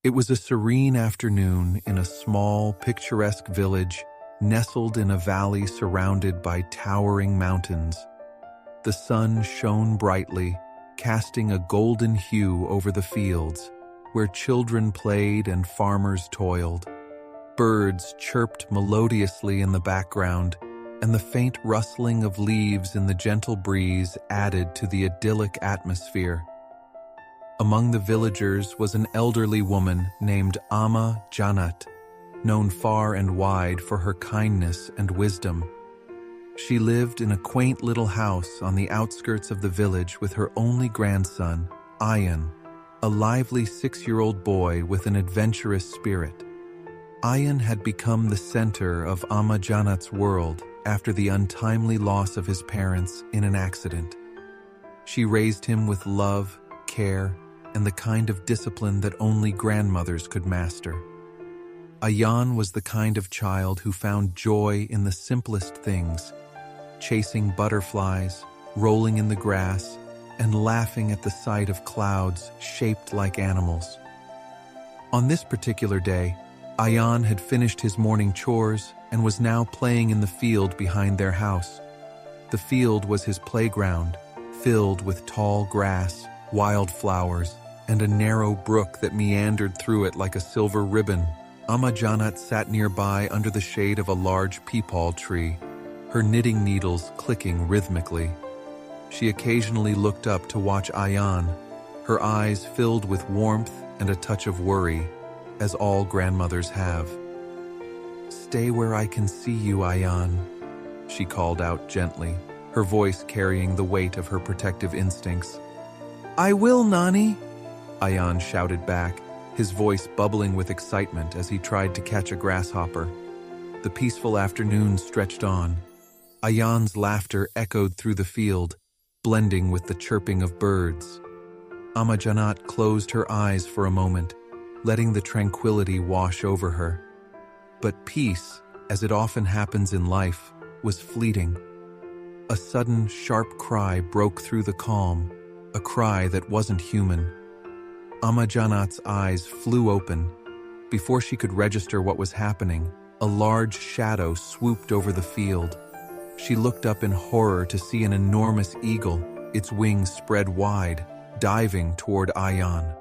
It was a serene afternoon in a small, picturesque village nestled in a valley surrounded by towering mountains. The sun shone brightly, casting a golden hue over the fields, where children played and farmers toiled. Birds chirped melodiously in the background, and the faint rustling of leaves in the gentle breeze added to the idyllic atmosphere. Among the villagers was an elderly woman named Amma Janat, known far and wide for her kindness and wisdom. She lived in a quaint little house on the outskirts of the village with her only grandson, Ayan, a lively 6-year-old boy with an adventurous spirit. Ayan had become the center of Amma Janat's world after the untimely loss of his parents in an accident. She raised him with love, care, and the kind of discipline that only grandmothers could master. Ayan was the kind of child who found joy in the simplest things, chasing butterflies, rolling in the grass, and laughing at the sight of clouds shaped like animals. On this particular day, Ayan had finished his morning chores and was now playing in the field behind their house. The field was his playground, filled with tall grass, wildflowers, and a narrow brook that meandered through it like a silver ribbon. Amma Janat sat nearby under the shade of a large peepal tree, her knitting needles clicking rhythmically. She occasionally looked up to watch Ayan, her eyes filled with warmth and a touch of worry, as all grandmothers have. "Stay where I can see you, Ayan," she called out gently, her voice carrying the weight of her protective instincts. "I will, Nani," Ayan shouted back, his voice bubbling with excitement as he tried to catch a grasshopper. The peaceful afternoon stretched on. Ayan's laughter echoed through the field, blending with the chirping of birds. Amma Janat closed her eyes for a moment, letting the tranquility wash over her. But peace, as it often happens in life, was fleeting. A sudden, sharp cry broke through the calm, a cry that wasn't human. Amma Janat's eyes flew open. Before she could register what was happening, a large shadow swooped over the field. She looked up in horror to see an enormous eagle, its wings spread wide, diving toward Ayan.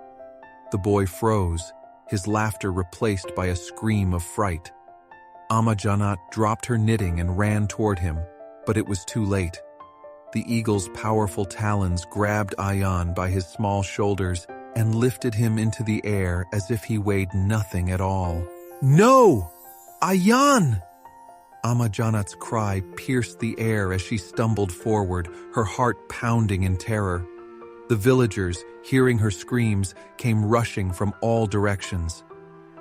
The boy froze, his laughter replaced by a scream of fright. Amma Janat dropped her knitting and ran toward him, but it was too late. The eagle's powerful talons grabbed Ayan by his small shoulders and lifted him into the air as if he weighed nothing at all. "No! Ayan!" Amma Janat's cry pierced the air as she stumbled forward, her heart pounding in terror. The villagers, hearing her screams, came rushing from all directions.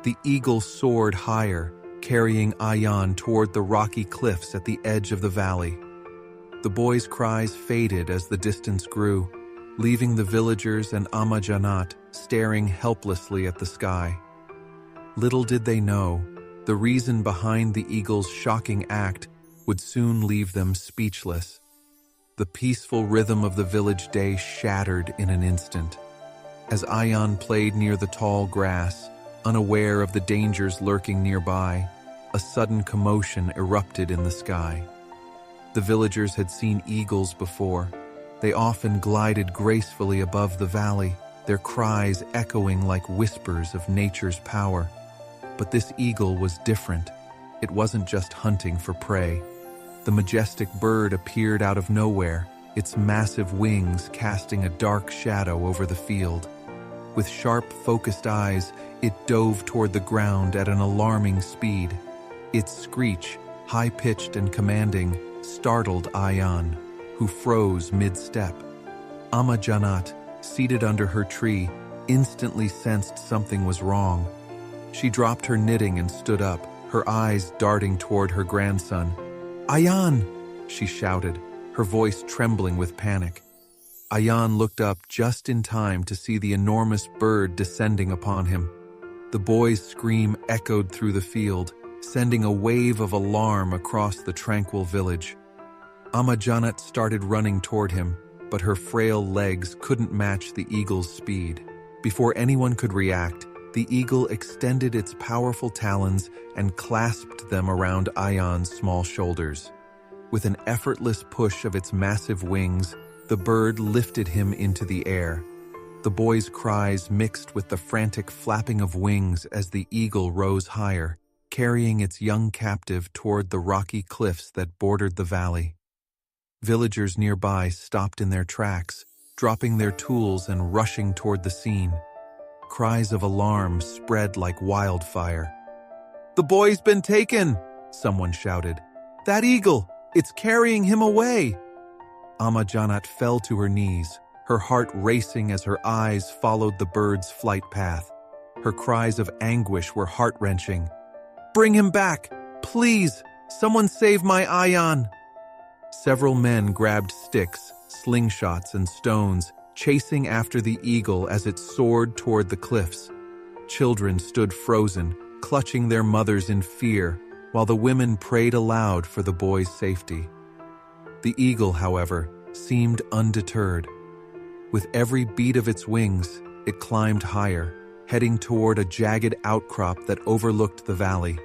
The eagle soared higher, carrying Ayan toward the rocky cliffs at the edge of the valley. The boy's cries faded as the distance grew, leaving the villagers and Amma Janat staring helplessly at the sky. Little did they know, the reason behind the eagle's shocking act would soon leave them speechless. The peaceful rhythm of the village day shattered in an instant. As Ayan played near the tall grass, unaware of the dangers lurking nearby, a sudden commotion erupted in the sky. The villagers had seen eagles before. They often glided gracefully above the valley, their cries echoing like whispers of nature's power. But this eagle was different. It wasn't just hunting for prey. The majestic bird appeared out of nowhere, its massive wings casting a dark shadow over the field. With sharp, focused eyes, it dove toward the ground at an alarming speed. Its screech, high-pitched and commanding, startled Ayan, who froze mid-step. Amma Janat, seated under her tree, instantly sensed something was wrong. She dropped her knitting and stood up, her eyes darting toward her grandson. "Ayan!" she shouted, her voice trembling with panic. Ayan looked up just in time to see the enormous bird descending upon him. The boy's scream echoed through the field, sending a wave of alarm across the tranquil village. Amma Janat started running toward him, but her frail legs couldn't match the eagle's speed. Before anyone could react, The eagle extended its powerful talons and clasped them around Ayan's small shoulders. With an effortless push of its massive wings, the bird lifted him into the air. The boy's cries mixed with the frantic flapping of wings as the eagle rose higher, carrying its young captive toward the rocky cliffs that bordered the valley. Villagers nearby stopped in their tracks, dropping their tools and rushing toward the scene. Cries of alarm spread like wildfire. "The boy's been taken!" someone shouted. "That eagle! It's carrying him away!" Amma Janat fell to her knees, her heart racing as her eyes followed the bird's flight path. Her cries of anguish were heart-wrenching. "Bring him back! Please! Someone save my Ayan!" Several men grabbed sticks, slingshots, and stones, chasing after the eagle as it soared toward the cliffs. Children stood frozen, clutching their mothers in fear, while the women prayed aloud for the boy's safety. The eagle, however, seemed undeterred. With every beat of its wings, it climbed higher, heading toward a jagged outcrop that overlooked the valley.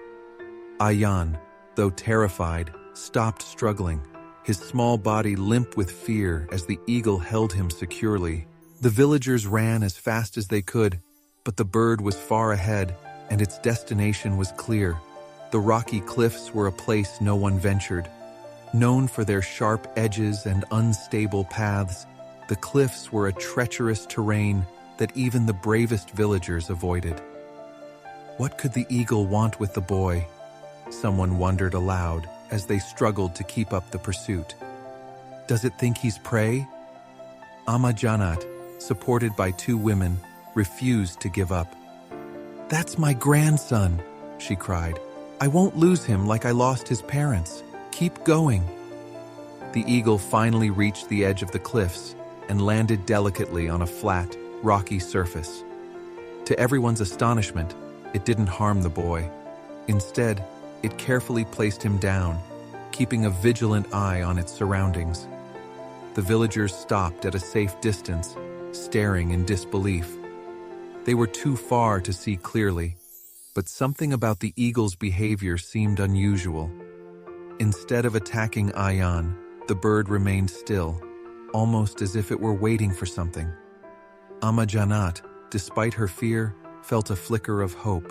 Ayan, though terrified, stopped struggling, his small body limp with fear as the eagle held him securely. The villagers ran as fast as they could, but the bird was far ahead, and its destination was clear. The rocky cliffs were a place no one ventured. Known for their sharp edges and unstable paths, the cliffs were a treacherous terrain that even the bravest villagers avoided. What could the eagle want with the boy? Someone wondered aloud as they struggled to keep up the pursuit. Does it think he's prey? Amma Janat, supported by two women, refused to give up. "That's my grandson," she cried. "I won't lose him like I lost his parents. Keep going." The eagle finally reached the edge of the cliffs and landed delicately on a flat, rocky surface. To everyone's astonishment, it didn't harm the boy. Instead, it carefully placed him down, keeping a vigilant eye on its surroundings. The villagers stopped at a safe distance, staring in disbelief. They were too far to see clearly, but something about the eagle's behavior seemed unusual. Instead of attacking Ayan, the bird remained still, almost as if it were waiting for something. Amma Janat, despite her fear, felt a flicker of hope.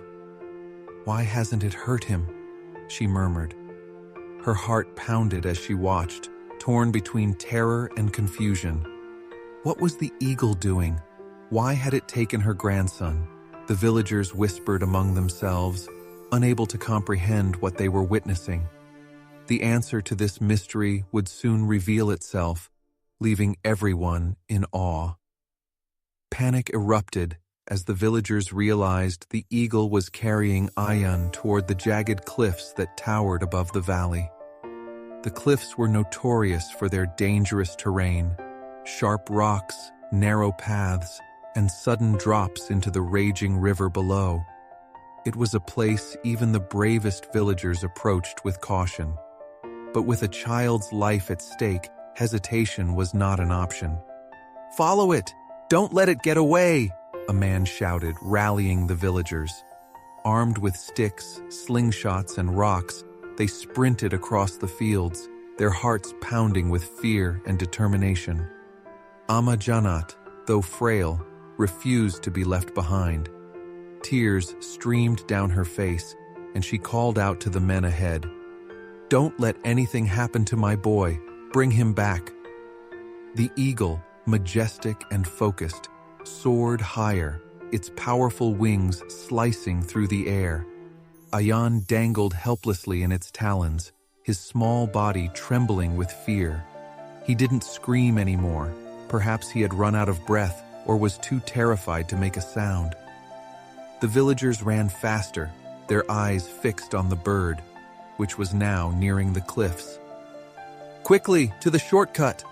"Why hasn't it hurt him?" she murmured. Her heart pounded as she watched, torn between terror and confusion. What was the eagle doing? Why had it taken her grandson? The villagers whispered among themselves, unable to comprehend what they were witnessing. The answer to this mystery would soon reveal itself, leaving everyone in awe. Panic erupted as the villagers realized the eagle was carrying Ayan toward the jagged cliffs that towered above the valley. The cliffs were notorious for their dangerous terrain, sharp rocks, narrow paths, and sudden drops into the raging river below. It was a place even the bravest villagers approached with caution. But with a child's life at stake, hesitation was not an option. "Follow it! Don't let it get away!" a man shouted, rallying the villagers. Armed with sticks, slingshots, and rocks, they sprinted across the fields, their hearts pounding with fear and determination. Amma Janat, though frail, refused to be left behind. Tears streamed down her face, and she called out to the men ahead, "Don't let anything happen to my boy. Bring him back." The eagle, majestic and focused, soared higher, its powerful wings slicing through the air. Ayan dangled helplessly in its talons, his small body trembling with fear. He didn't scream anymore. Perhaps he had run out of breath or was too terrified to make a sound. The villagers ran faster, their eyes fixed on the bird, which was now nearing the cliffs. "Quickly, to the shortcut!"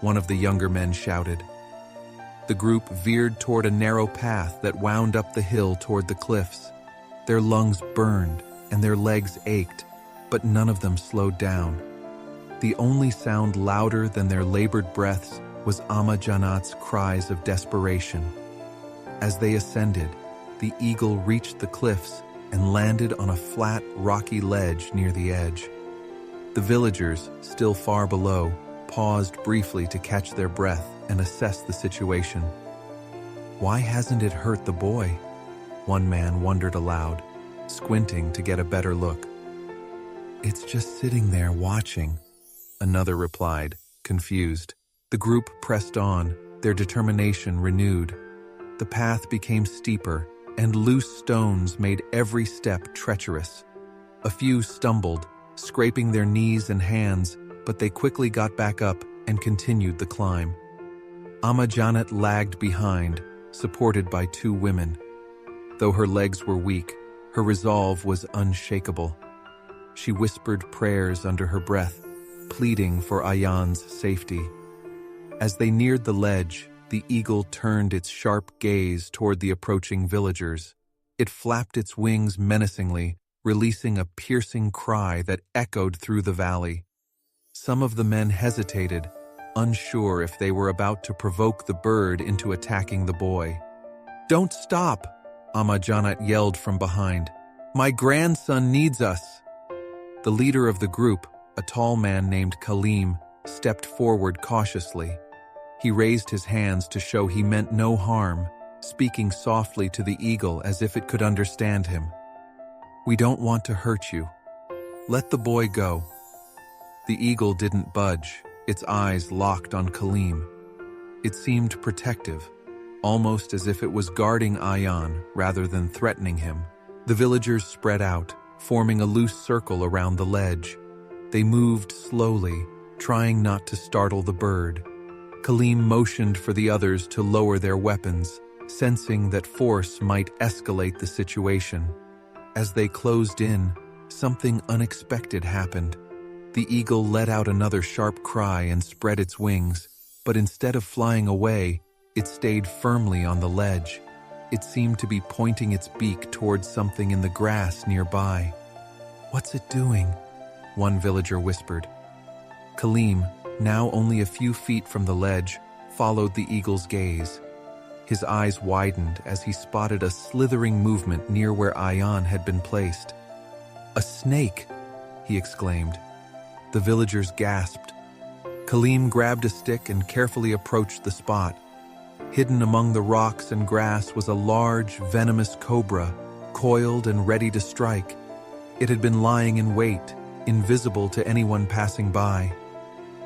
one of the younger men shouted. The group veered toward a narrow path that wound up the hill toward the cliffs. Their lungs burned and their legs ached, but none of them slowed down. The only sound louder than their labored breaths was Amma Janat's cries of desperation. As they ascended, the eagle reached the cliffs and landed on a flat, rocky ledge near the edge. The villagers, still far below, paused briefly to catch their breath and assess the situation. "Why hasn't it hurt the boy?" one man wondered aloud, squinting to get a better look. "It's just sitting there watching," another replied, confused. The group pressed on, their determination renewed. The path became steeper, and loose stones made every step treacherous. A few stumbled, scraping their knees and hands, but they quickly got back up and continued the climb. Janet lagged behind, supported by two women. Though her legs were weak, her resolve was unshakable. She whispered prayers under her breath, pleading for Ayan's safety. As they neared the ledge, the eagle turned its sharp gaze toward the approaching villagers. It flapped its wings menacingly, releasing a piercing cry that echoed through the valley. Some of the men hesitated, unsure if they were about to provoke the bird into attacking the boy. "Don't stop!" Janet yelled from behind. "My grandson needs us!" The leader of the group, a tall man named Kaleem, stepped forward cautiously. He raised his hands to show he meant no harm, speaking softly to the eagle as if it could understand him. "We don't want to hurt you. Let the boy go." The eagle didn't budge, its eyes locked on Kaleem. It seemed protective, almost as if it was guarding Ayan rather than threatening him. The villagers spread out, forming a loose circle around the ledge. They moved slowly, trying not to startle the bird. Kaleem motioned for the others to lower their weapons, sensing that force might escalate the situation. As they closed in, something unexpected happened. The eagle let out another sharp cry and spread its wings, but instead of flying away, it stayed firmly on the ledge. It seemed to be pointing its beak towards something in the grass nearby. "What's it doing?" one villager whispered. Kaleem, now only a few feet from the ledge, followed the eagle's gaze. His eyes widened as he spotted a slithering movement near where Ayan had been placed. "A snake!" he exclaimed. The villagers gasped. Kaleem grabbed a stick and carefully approached the spot. Hidden among the rocks and grass was a large, venomous cobra, coiled and ready to strike. It had been lying in wait, invisible to anyone passing by.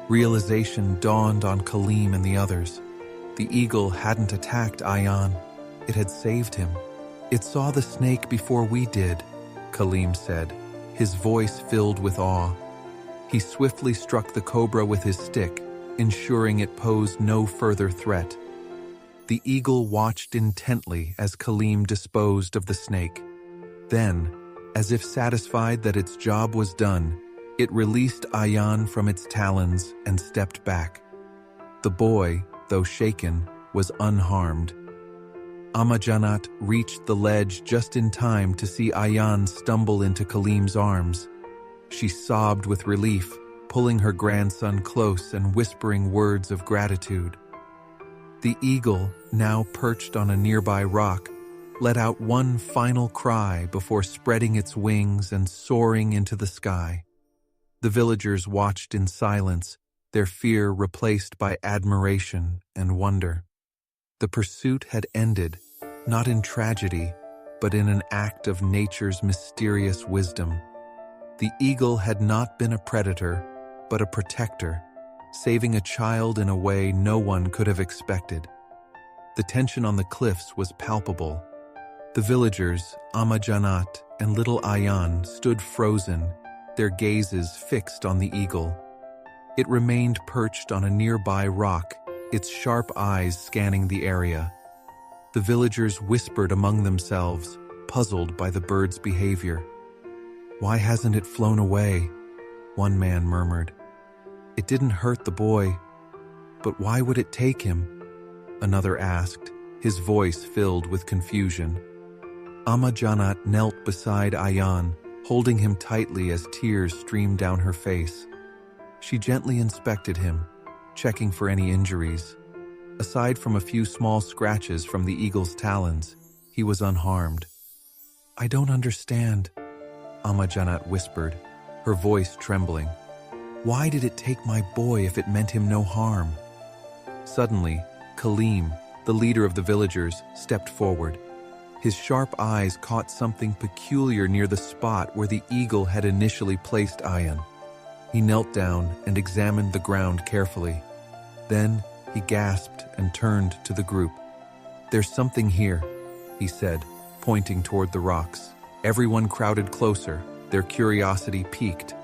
Realization dawned on Kaleem and the others. The eagle hadn't attacked Ayan. It had saved him. "It saw the snake before we did," Kaleem said, his voice filled with awe. He swiftly struck the cobra with his stick, ensuring it posed no further threat. The eagle watched intently as Kaleem disposed of the snake. Then, as if satisfied that its job was done, it released Ayan from its talons and stepped back. The boy, though shaken, was unharmed. Janet reached the ledge just in time to see Ayan stumble into Kaleem's arms. She sobbed with relief, pulling her grandson close and whispering words of gratitude. The eagle, now perched on a nearby rock, let out one final cry before spreading its wings and soaring into the sky. The villagers watched in silence, their fear replaced by admiration and wonder. The pursuit had ended, not in tragedy, but in an act of nature's mysterious wisdom. The eagle had not been a predator, but a protector, saving a child in a way no one could have expected. The tension on the cliffs was palpable. The villagers, Janet and little Ayan, stood frozen, their gazes fixed on the eagle. It remained perched on a nearby rock, its sharp eyes scanning the area. The villagers whispered among themselves, puzzled by the bird's behavior. "Why hasn't it flown away?" one man murmured. "It didn't hurt the boy, but why would it take him?" another asked, his voice filled with confusion. Janet knelt beside Ayan, holding him tightly as tears streamed down her face. She gently inspected him, checking for any injuries. Aside from a few small scratches from the eagle's talons, he was unharmed. "I don't understand," Janat whispered, her voice trembling. "Why did it take my boy if it meant him no harm?" Suddenly, Kaleem, the leader of the villagers, stepped forward. His sharp eyes caught something peculiar near the spot where the eagle had initially placed Ayan. He knelt down and examined the ground carefully. Then he gasped and turned to the group. "There's something here," he said, pointing toward the rocks. Everyone crowded closer, their curiosity piqued.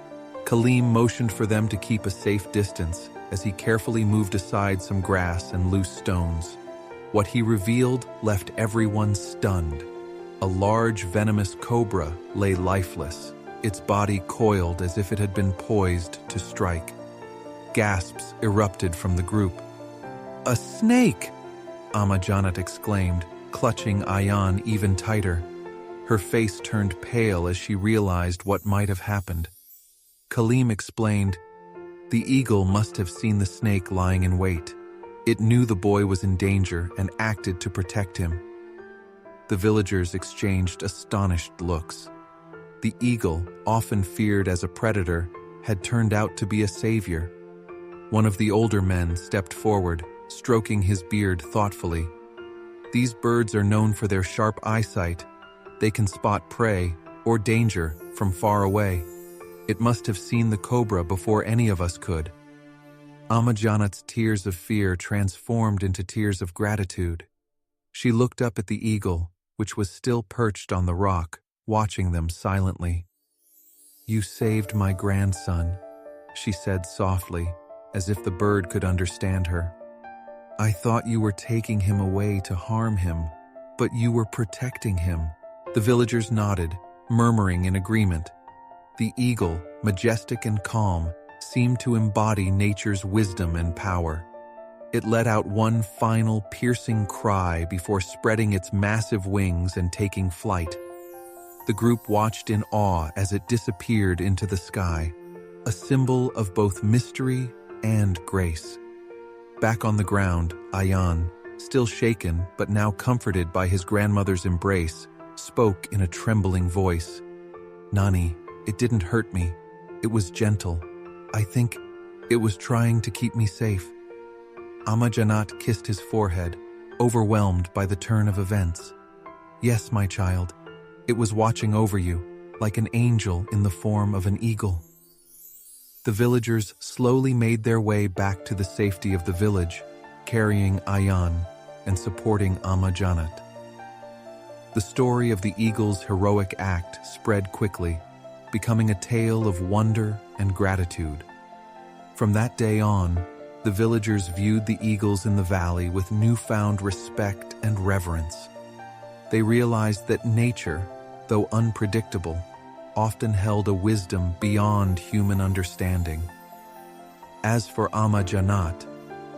Kaleem motioned for them to keep a safe distance as he carefully moved aside some grass and loose stones. What he revealed left everyone stunned. A large venomous cobra lay lifeless, its body coiled as if it had been poised to strike. Gasps erupted from the group. "A snake!" Janat exclaimed, clutching Ayan even tighter. Her face turned pale as she realized what might have happened. Kaleem explained, "The eagle must have seen the snake lying in wait. It knew the boy was in danger and acted to protect him." The villagers exchanged astonished looks. The eagle, often feared as a predator, had turned out to be a savior. One of the older men stepped forward, stroking his beard thoughtfully. "These birds are known for their sharp eyesight. They can spot prey or danger from far away. It must have seen the cobra before any of us could." Janat's tears of fear transformed into tears of gratitude. She looked up at the eagle, which was still perched on the rock, watching them silently. "You saved my grandson," she said softly, as if the bird could understand her. "I thought you were taking him away to harm him, but you were protecting him." The villagers nodded, murmuring in agreement. The eagle, majestic and calm, seemed to embody nature's wisdom and power. It let out one final piercing cry before spreading its massive wings and taking flight. The group watched in awe as it disappeared into the sky, a symbol of both mystery and grace. Back on the ground, Ayan, still shaken but now comforted by his grandmother's embrace, spoke in a trembling voice. "Nani, it didn't hurt me. It was gentle. I think it was trying to keep me safe." Janat kissed his forehead, overwhelmed by the turn of events. "Yes, my child. It was watching over you, like an angel in the form of an eagle." The villagers slowly made their way back to the safety of the village, carrying Ayan and supporting Janat. The story of the eagle's heroic act spread quickly, becoming a tale of wonder and gratitude. From that day on, the villagers viewed the eagles in the valley with newfound respect and reverence. They realized that nature, though unpredictable, often held a wisdom beyond human understanding. As for Janat,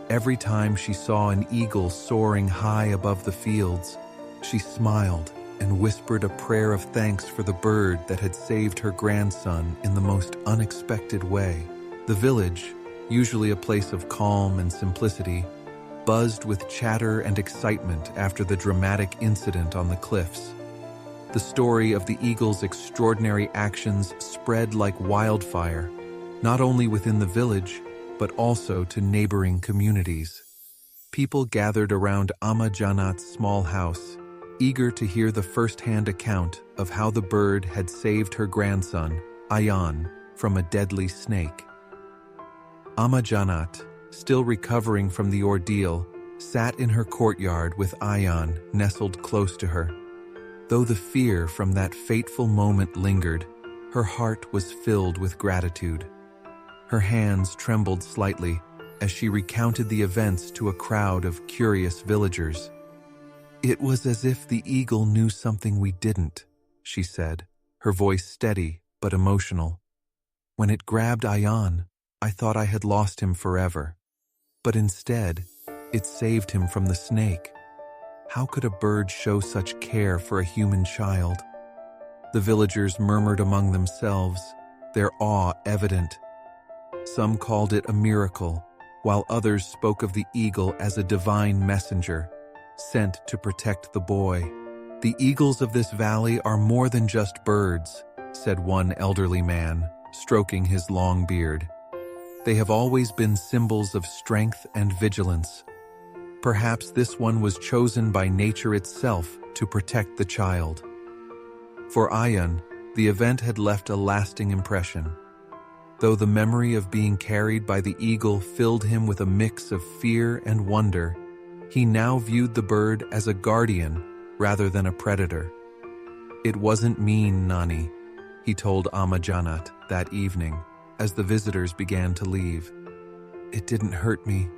every time she saw an eagle soaring high above the fields, she smiled and whispered a prayer of thanks for the bird that had saved her grandson in the most unexpected way. The village, usually a place of calm and simplicity, buzzed with chatter and excitement after the dramatic incident on the cliffs. The story of the eagle's extraordinary actions spread like wildfire, not only within the village, but also to neighboring communities. People gathered around Janat's small house, eager to hear the first-hand account of how the bird had saved her grandson, Ayan, from a deadly snake. Janat, still recovering from the ordeal, sat in her courtyard with Ayan nestled close to her. Though the fear from that fateful moment lingered, her heart was filled with gratitude. Her hands trembled slightly as she recounted the events to a crowd of curious villagers. "It was as if the eagle knew something we didn't," she said, her voice steady but emotional. "When it grabbed Ayan, I thought I had lost him forever. But instead, it saved him from the snake. How could a bird show such care for a human child?" The villagers murmured among themselves, their awe evident. Some called it a miracle, while others spoke of the eagle as a divine messenger, sent to protect the boy. "The eagles of this valley are more than just birds," said one elderly man, stroking his long beard. "They have always been symbols of strength and vigilance. Perhaps this one was chosen by nature itself to protect the child." For Ayan, the event had left a lasting impression. Though the memory of being carried by the eagle filled him with a mix of fear and wonder, he now viewed the bird as a guardian rather than a predator. "It wasn't mean, Nani," he told Janat that evening as the visitors began to leave. "It didn't hurt me.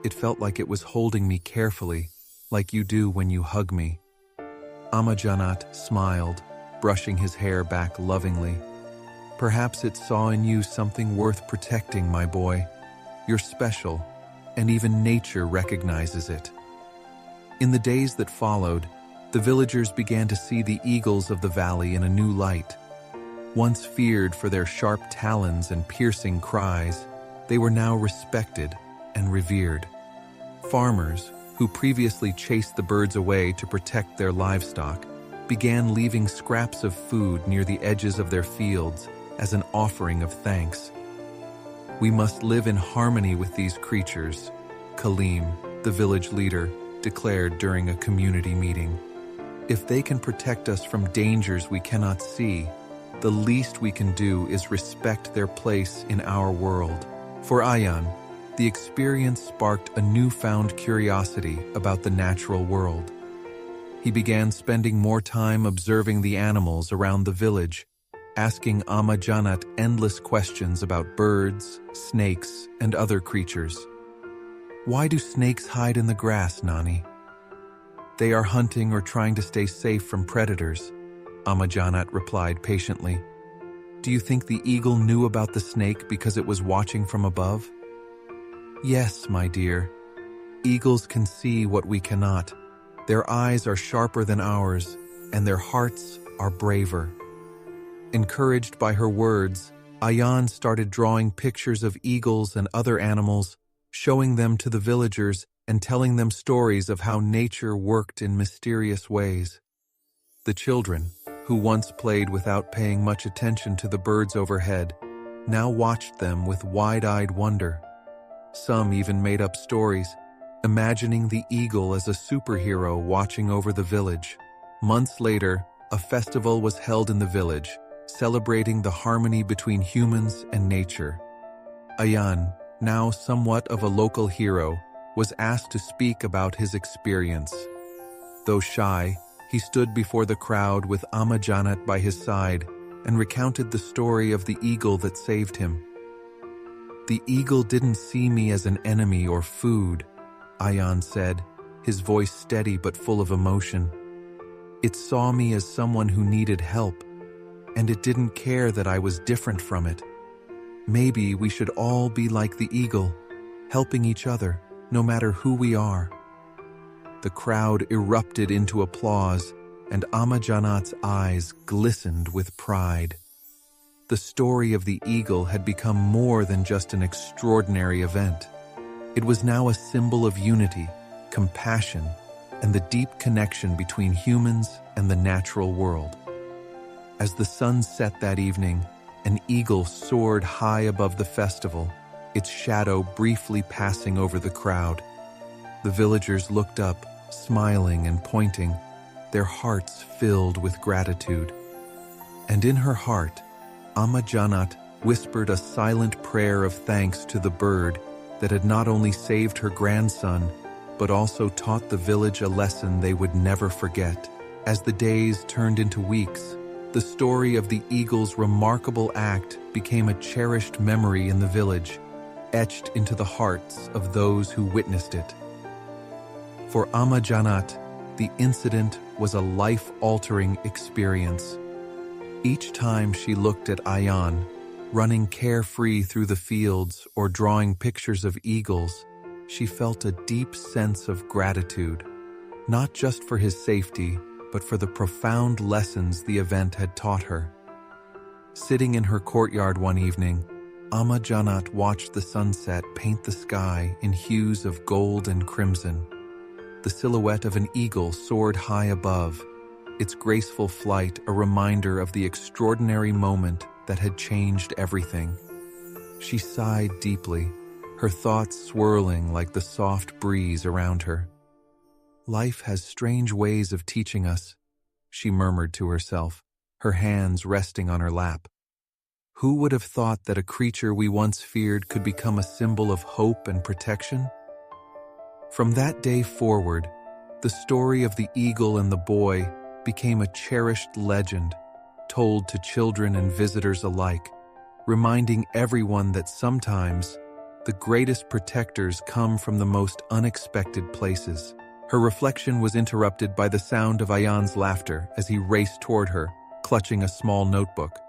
It felt like it was holding me carefully, like you do when you hug me." Janat smiled, brushing his hair back lovingly. "Perhaps it saw in you something worth protecting, my boy. You're special, and even nature recognizes it." In the days that followed, the villagers began to see the eagles of the valley in a new light. Once feared for their sharp talons and piercing cries, they were now respected and revered. Farmers, who previously chased the birds away to protect their livestock, began leaving scraps of food near the edges of their fields as an offering of thanks. "We must live in harmony with these creatures," Kaleem, the village leader, declared during a community meeting. "If they can protect us from dangers we cannot see, the least we can do is respect their place in our world." For Ayan, the experience sparked a newfound curiosity about the natural world. He began spending more time observing the animals around the village, asking Janat endless questions about birds, snakes, and other creatures. "Why do snakes hide in the grass, Nani?" "They are hunting or trying to stay safe from predators," Janat replied patiently. "Do you think the eagle knew about the snake because it was watching from above?" "Yes, my dear. Eagles can see what we cannot. Their eyes are sharper than ours, and their hearts are braver." Encouraged by her words, Ayan started drawing pictures of eagles and other animals, showing them to the villagers and telling them stories of how nature worked in mysterious ways. The children, who once played without paying much attention to the birds overhead, now watched them with wide-eyed wonder. Some even made up stories, imagining the eagle as a superhero watching over the village. Months later, a festival was held in the village, celebrating the harmony between humans and nature. Ayan, now somewhat of a local hero, was asked to speak about his experience. Though shy, he stood before the crowd with Janat by his side and recounted the story of the eagle that saved him. "The eagle didn't see me as an enemy or food," Ayan said, his voice steady but full of emotion. "It saw me as someone who needed help, and it didn't care that I was different from it. Maybe we should all be like the eagle, helping each other, no matter who we are." The crowd erupted into applause, and Janat's eyes glistened with pride. The story of the eagle had become more than just an extraordinary event. It was now a symbol of unity, compassion, and the deep connection between humans and the natural world. As the sun set that evening, an eagle soared high above the festival, its shadow briefly passing over the crowd. The villagers looked up, smiling and pointing, their hearts filled with gratitude. And in her heart, Janat whispered a silent prayer of thanks to the bird that had not only saved her grandson, but also taught the village a lesson they would never forget. As the days turned into weeks, the story of the eagle's remarkable act became a cherished memory in the village, etched into the hearts of those who witnessed it. For Janat, the incident was a life-altering experience. Each time she looked at Ayan, running carefree through the fields or drawing pictures of eagles, she felt a deep sense of gratitude, not just for his safety, but for the profound lessons the event had taught her. Sitting in her courtyard one evening, Janat watched the sunset paint the sky in hues of gold and crimson. The silhouette of an eagle soared high above, its graceful flight a reminder of the extraordinary moment that had changed everything. She sighed deeply, her thoughts swirling like the soft breeze around her. "Life has strange ways of teaching us," she murmured to herself, her hands resting on her lap. Who would have thought that a creature we once feared could become a symbol of hope and protection? From that day forward, the story of the eagle and the boy became a cherished legend, told to children and visitors alike, reminding everyone that sometimes the greatest protectors come from the most unexpected places. Her reflection was interrupted by the sound of Ayan's laughter as he raced toward her, clutching a small notebook.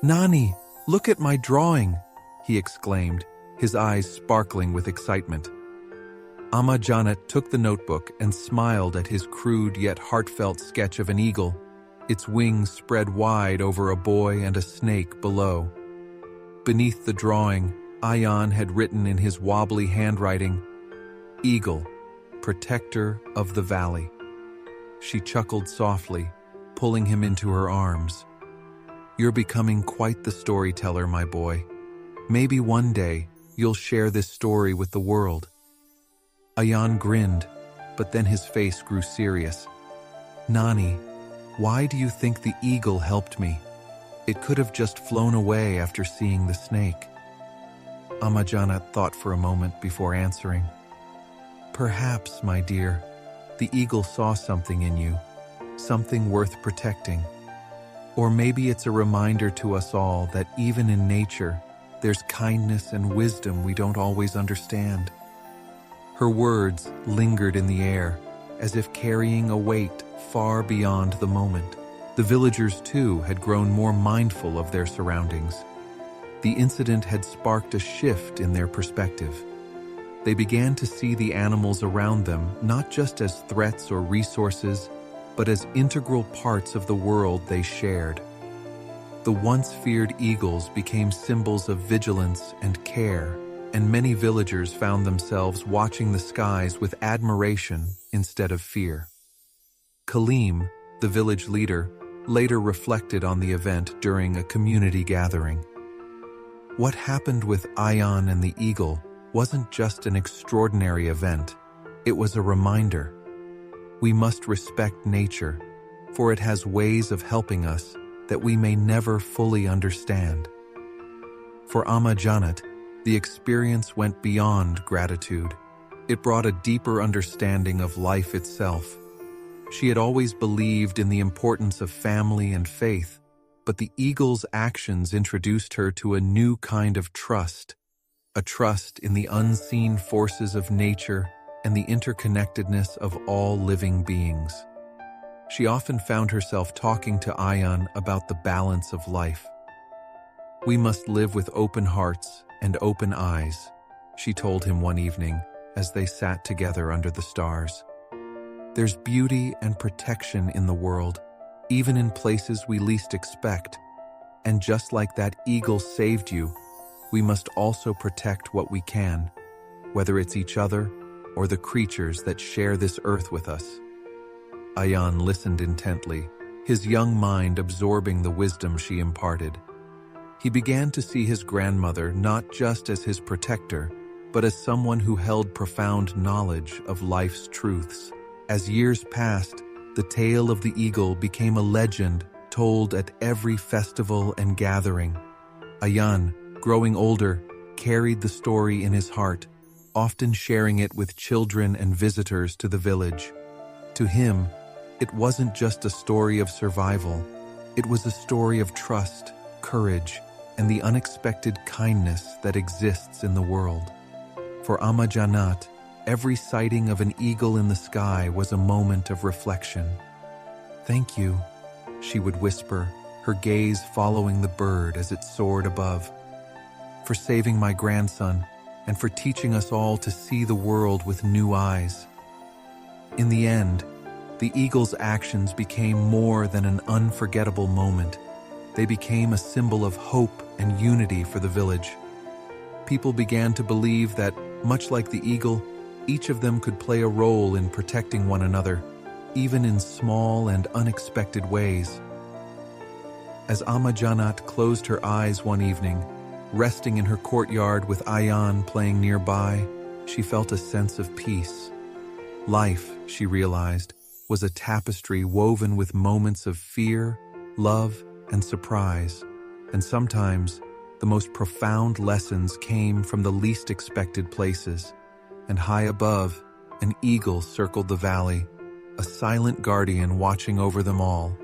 "Nani, look at my drawing!" he exclaimed, his eyes sparkling with excitement. Amma Janat took the notebook and smiled at his crude yet heartfelt sketch of an eagle, its wings spread wide over a boy and a snake below. Beneath the drawing, Ayan had written in his wobbly handwriting, "Eagle, protector of the valley." She chuckled softly, pulling him into her arms. "You're becoming quite the storyteller, my boy. Maybe one day you'll share this story with the world." Ayan grinned, but then his face grew serious. "Nani, why do you think the eagle helped me? It could have just flown away after seeing the snake." Amma Janat thought for a moment before answering. "Perhaps, my dear, the eagle saw something in you, something worth protecting. Or maybe it's a reminder to us all that even in nature, there's kindness and wisdom we don't always understand." Her words lingered in the air, as if carrying a weight far beyond the moment. The villagers, too, had grown more mindful of their surroundings. The incident had sparked a shift in their perspective. They began to see the animals around them not just as threats or resources, but as integral parts of the world they shared. The once feared eagles became symbols of vigilance and care, and many villagers found themselves watching the skies with admiration instead of fear. Kaleem, the village leader, later reflected on the event during a community gathering. What happened with Ayan and the eagle wasn't just an extraordinary event, it was a reminder. We must respect nature, for it has ways of helping us that we may never fully understand. For Amma Janat, the experience went beyond gratitude. It brought a deeper understanding of life itself. She had always believed in the importance of family and faith, but the eagle's actions introduced her to a new kind of trust, a trust in the unseen forces of nature and the interconnectedness of all living beings. She often found herself talking to Ayan about the balance of life. "We must live with open hearts and open eyes," she told him one evening as they sat together under the stars. "There's beauty and protection in the world, even in places we least expect. And just like that eagle saved you, we must also protect what we can, whether it's each other or the creatures that share this earth with us." Ayan listened intently, his young mind absorbing the wisdom she imparted. He began to see his grandmother not just as his protector, but as someone who held profound knowledge of life's truths. As years passed, the tale of the eagle became a legend told at every festival and gathering. Ayan, growing older, carried the story in his heart, often sharing it with children and visitors to the village. To him, it wasn't just a story of survival. It was a story of trust, courage, and the unexpected kindness that exists in the world. For Amma Janat, every sighting of an eagle in the sky was a moment of reflection. "Thank you," she would whisper, her gaze following the bird as it soared above, "for saving my grandson and for teaching us all to see the world with new eyes." In the end, the eagle's actions became more than an unforgettable moment. They became a symbol of hope and unity for the village. People began to believe that, much like the eagle, each of them could play a role in protecting one another, even in small and unexpected ways. As Janat closed her eyes one evening, resting in her courtyard with Ayan playing nearby, she felt a sense of peace. Life, she realized, was a tapestry woven with moments of fear, love, and surprise, and sometimes the most profound lessons came from the least expected places. And high above, an eagle circled the valley, a silent guardian watching over them all.